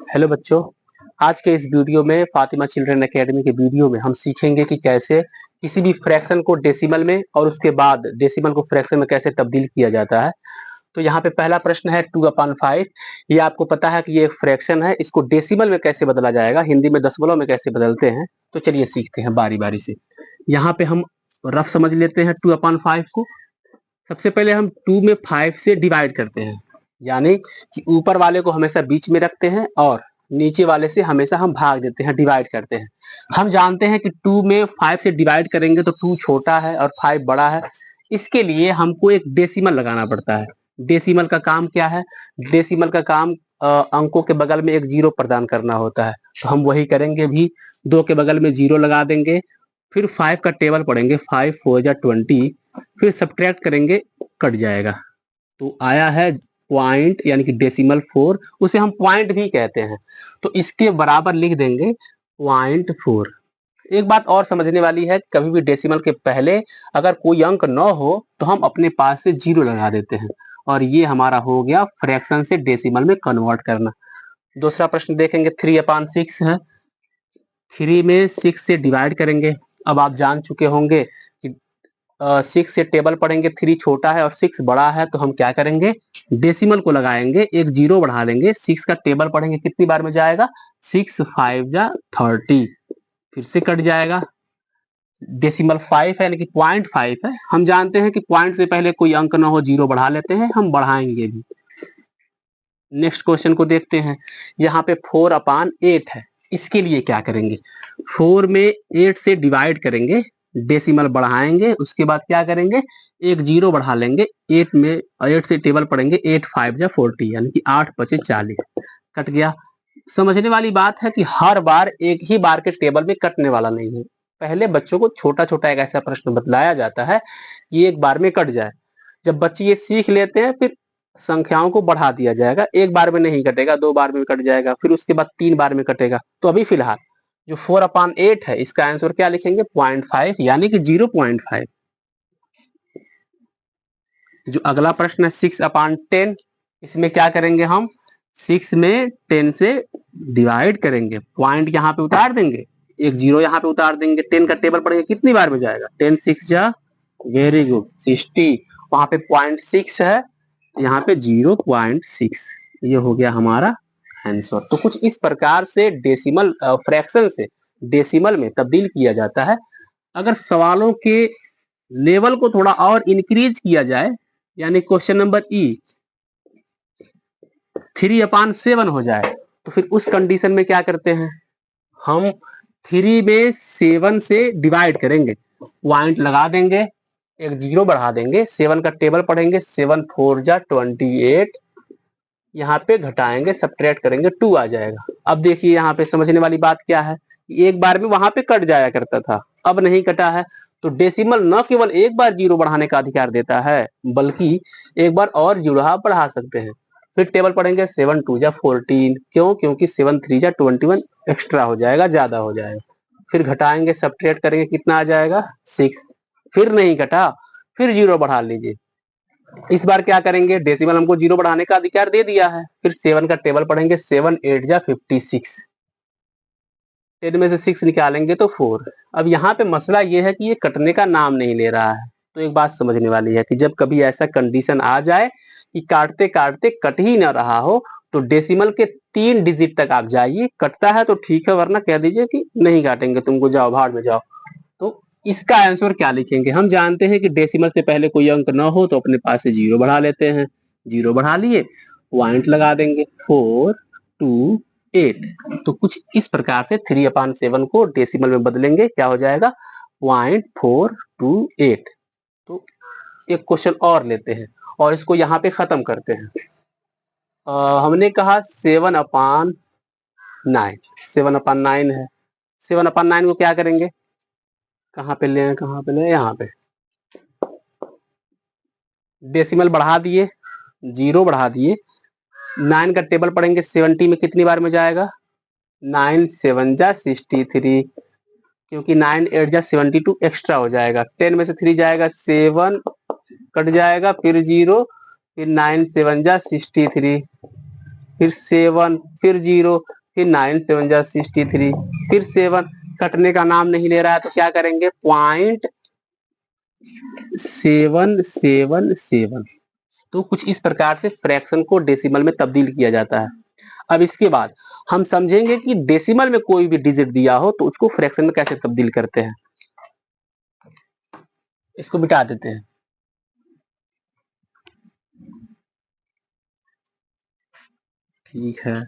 Hello बच्चों, आज के इस वीडियो में फातिमा चिल्ड्रन एकेडमी के वीडियो में हम सीखेंगे कि कैसे किसी भी फ्रैक्शन को डेसिमल में और उसके बाद डेसिमल को फ्रैक्शन में कैसे तब्दील किया जाता है। तो यहाँ पे पहला प्रश्न है 2/5। ये आपको पता है कि ये एक फ्रैक्शन है, इसको डेसिमल में कैसे बदला जाएगा, हिंदी में दशमलव में कैसे बदलते हैं। तो चलिए सीखते हैं बारी बारी से। यहाँ पे हम रफ समझ लेते हैं 2/5 को। सबसे पहले हम 2 में 5 से डिवाइड करते हैं, यानी कि ऊपर वाले को हमेशा बीच में रखते हैं और नीचे वाले से हमेशा हम भाग देते हैं, डिवाइड करते हैं। हम जानते हैं कि 2 में 5 से डिवाइड करेंगे तो 2 छोटा है और 5 बड़ा है। इसके लिए हमको एक डेसिमल लगाना पड़ता है। डेसिमल का काम क्या है? डेसिमल का काम अंकों के बगल में एक जीरो प्रदान करना होता है, तो हम वही करेंगे भी। 2 के बगल में जीरो लगा देंगे, फिर 5 का टेबल पढ़ेंगे, 5 4 जा 20, फिर सब्ट्रैक्ट करेंगे, कट जाएगा। तो आया है पॉइंट, यानी कि डेसिमल 4, उसे हम पॉइंट भी कहते हैं। तो इसके बराबर लिख देंगे 0.4। एक बात और समझने वाली है, कभी भी डेसिमल के पहले अगर कोई अंक न हो तो हम अपने पास से जीरो लगा देते हैं, और ये हमारा हो गया फ्रैक्शन से डेसिमल में कन्वर्ट करना। दूसरा प्रश्न देखेंगे, 3/6 है। 3 में 6 से डिवाइड करेंगे। अब आप जान चुके होंगे कि 6 से टेबल पढ़ेंगे, 3 छोटा है और 6 बड़ा है, तो हम क्या करेंगे, डेसिमल को लगाएंगे, एक जीरो बढ़ा देंगे। 6 का टेबल पढ़ेंगे, कितनी बार में जाएगा, 6 5 जा 30, फिर से कट जाएगा। डेसिमल 5 है, यानी कि 0.5 है। हम जानते हैं कि पॉइंट से पहले कोई अंक ना हो, जीरो बढ़ा लेते हैं, हम बढ़ाएंगे भी। नेक्स्ट क्वेश्चन को देखते हैं। यहाँ पे 4/8 है, इसके लिए क्या करेंगे, 4 में 8 से डिवाइड करेंगे, डेसिमल बढ़ाएंगे, उसके बाद क्या करेंगे, एक जीरो बढ़ा लेंगे। 8 से टेबल पढ़ेंगे, 8 5 जा 40, यानी कि 8 5 40, कट गया। समझने वाली बात है कि हर बार एक ही बार के टेबल में कटने वाला नहीं है। पहले बच्चों को छोटा छोटा एक ऐसा प्रश्न बतलाया जाता है कि एक बार में कट जाए। जब बच्चे ये सीख लेते हैं, फिर संख्याओं को बढ़ा दिया जाएगा, एक बार में नहीं कटेगा, 2 बार में कट जाएगा, फिर उसके बाद 3 बार में कटेगा। तो अभी फिलहाल जो 4/8 है, इसका आंसर क्या लिखेंगे, 0.5, यानी कि 0.5। जो अगला प्रश्न है 6/10, इसमें क्या करेंगे, हम 6 में 10 से डिवाइड करेंगे, पॉइंट यहाँ पे उतार देंगे, एक जीरो यहाँ पे उतार देंगे। 10 का टेबल पढ़ेंगे, कितनी बार में जाएगा, 10 6 जा, वेरी गुड, 60। वहां पे 0.6 है, यहाँ पे 0.6। ये हो गया हमारा आंसर। तो कुछ इस प्रकार से डेसिमल फ्रैक्शन से डेसिमल में तब्दील किया जाता है। अगर सवालों के लेवल को थोड़ा और इंक्रीज किया जाए, यानी क्वेश्चन नंबर ई 3/7 हो जाए, तो फिर उस कंडीशन में क्या करते हैं, हम 3 में 7 से डिवाइड करेंगे, पॉइंट लगा देंगे, एक जीरो बढ़ा देंगे, 7 का टेबल पढ़ेंगे, 7 4 जा 28, यहाँ पे घटाएंगे, सब्ट्रैक्ट करेंगे, 2 आ जाएगा। अब देखिए यहाँ पे समझने वाली बात क्या है, एक बार में वहां पे कट जाया करता था, अब नहीं कटा है। तो डेसिमल न केवल एक बार जीरो बढ़ाने का अधिकार देता है, बल्कि एक बार और जीरो बढ़ा सकते हैं। फिर टेबल पढ़ेंगे, 7 2 जा 14, क्यों, क्योंकि 7 3 जा 21 एक्स्ट्रा हो जाएगा, ज्यादा हो जाएगा। फिर घटाएंगे, सब्ट्रैक्ट करेंगे, कितना आ जाएगा, 6। फिर नहीं कटा, फिर जीरो बढ़ा लीजिए। इस बार क्या करेंगे, डेसिमल हमको जीरो बढ़ाने का अधिकार दे दिया है, फिर 7 का टेबल पढ़ेंगे, 7 8 जा 56, 10 में से 6 निकालेंगे तो 4। अब यहाँ पे मसला ये है कि ये कटने का नाम नहीं ले रहा है। तो एक बात समझने वाली है कि जब कभी ऐसा कंडीशन आ जाए कि काटते काटते कट ही ना रहा हो, तो डेसिमल के 3 डिजिट तक आप जाइए, कटता है तो ठीक है, वरना कह दीजिए कि नहीं काटेंगे, तुमको जाओ भाड़ में जाओ। तो इसका आंसर क्या लिखेंगे, हम जानते हैं कि डेसिमल से पहले कोई अंक ना हो तो अपने पास से जीरो बढ़ा लेते हैं, जीरो बढ़ा लिए, पॉइंट लगा देंगे, 4 2 8। तो कुछ इस प्रकार से 3/7 को डेसिमल में बदलेंगे, क्या हो जाएगा, 0.428। तो एक क्वेश्चन और लेते हैं और इसको यहाँ पे खत्म करते हैं। हमने कहा 7/9, 7/9 है। 7/9 को क्या करेंगे, कहाँ पे ले, कहाँ पे ले, यहाँ पे डेसिमल बढ़ा दिए, जीरो बढ़ा दिए, 9 का टेबल पढ़ेंगे, 70 में कितनी बार में जाएगा, 9 7 जा 63, क्योंकि 9 8 जा 72 एक्स्ट्रा हो जाएगा, 10 में से 3 जाएगा, 7 कट जाएगा, फिर जीरो, फिर 9 7 जा 63, फिर 7, फिर 0, फिर 9 7 जा 63, फिर 7 कटने का नाम नहीं ले रहा है तो क्या करेंगे 0.777। तो कुछ इस प्रकार से फ्रैक्शन को डेसिमल में तब्दील किया जाता है। अब इसके बाद हम समझेंगे कि डेसिमल में कोई भी डिजिट दिया हो तो उसको फ्रैक्शन में कैसे तब्दील करते हैं। इसको मिटा देते हैं। ठीक है,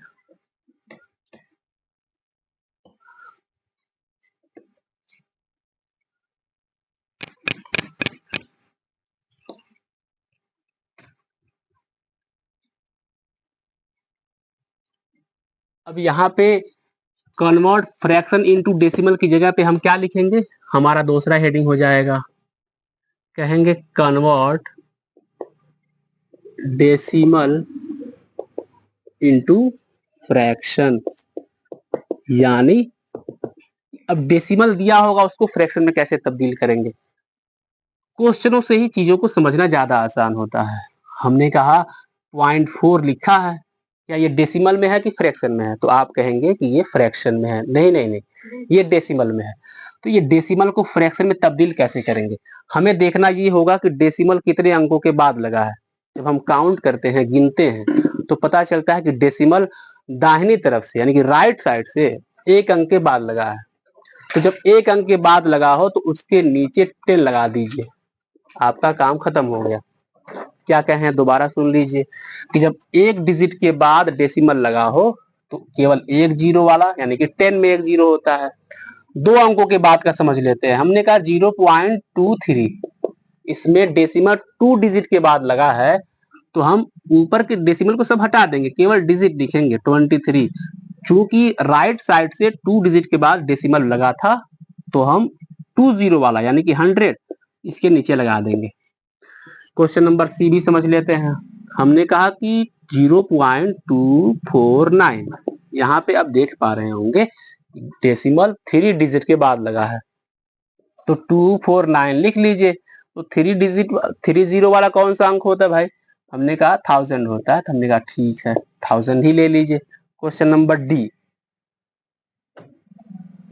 अब यहाँ पे कन्वर्ट फ्रैक्शन इनटू डेसिमल की जगह पे हम क्या लिखेंगे, हमारा दूसरा हेडिंग हो जाएगा, कहेंगे कन्वर्ट डेसिमल इनटू फ्रैक्शन। यानी अब डेसिमल दिया होगा उसको फ्रैक्शन में कैसे तब्दील करेंगे। क्वेश्चनों से ही चीजों को समझना ज्यादा आसान होता है। हमने कहा 0.4 लिखा है, क्या ये डेसिमल में है कि फ्रैक्शन में है, तो आप कहेंगे कि ये फ्रैक्शन में है। नहीं नहीं नहीं, ये डेसिमल में है। तो ये डेसिमल को फ्रैक्शन में तब्दील कैसे करेंगे, हमें देखना ये होगा कि डेसिमल कितने अंकों के बाद लगा है। जब हम काउंट करते हैं, गिनते हैं, तो पता चलता है कि डेसिमल दाहिनी तरफ से यानी कि राइट साइड से एक अंक के बाद लगा है। तो जब एक अंक के बाद लगा हो तो उसके नीचे 10 लगा दीजिए, आपका काम खत्म हो गया। क्या कहें, दोबारा सुन लीजिए कि जब एक डिजिट के बाद डेसिमल लगा हो तो केवल एक जीरो वाला, यानी कि 10 में एक जीरो होता है। दो अंकों के बाद का समझ लेते हैं। हमने कहा 0.23, इसमें डेसिमल 2 डिजिट के बाद लगा है, तो हम ऊपर के डेसिमल को सब हटा देंगे, केवल डिजिट लिखेंगे 23। चूंकि राइट साइड से 2 डिजिट के बाद डेसिमल लगा था, तो हम 20 वाला यानी कि 100 इसके नीचे लगा देंगे। क्वेश्चन नंबर सी भी समझ लेते हैं। हमने कहा कि 0.249, यहाँ पे आप देख पा रहे होंगे डेसिमल 3 डिजिट के बाद लगा है, तो 249 लिख लीजिए। तो 30 वाला कौन सा अंक होता है भाई, हमने कहा 1000 होता है, तो हमने कहा ठीक है 1000 ही ले लीजिए। Question number D,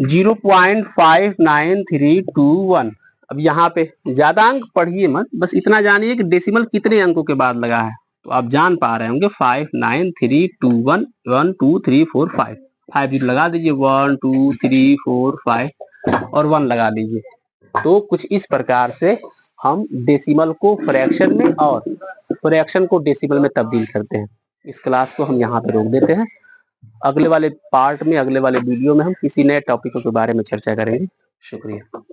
0.59321। अब यहाँ पे ज्यादा अंक पढ़िए मत, बस इतना जानिए कि डेसिमल कितने अंकों के बाद लगा है। तो आप जान पा रहे होंगे 59321 1 2 3 4 5 5 जीरो लगा दीजिए, 1 2 3 4 5 और 1 लगा दीजिए। तो कुछ इस प्रकार से हम डेसिमल को फ्रैक्शन में और फ्रैक्शन को डेसिमल में तब्दील करते हैं। इस क्लास को हम यहाँ पे रोक देते हैं। अगले वाले पार्ट में, अगले वाले वीडियो में हम किसी नए टॉपिक के बारे में चर्चा करेंगे। शुक्रिया।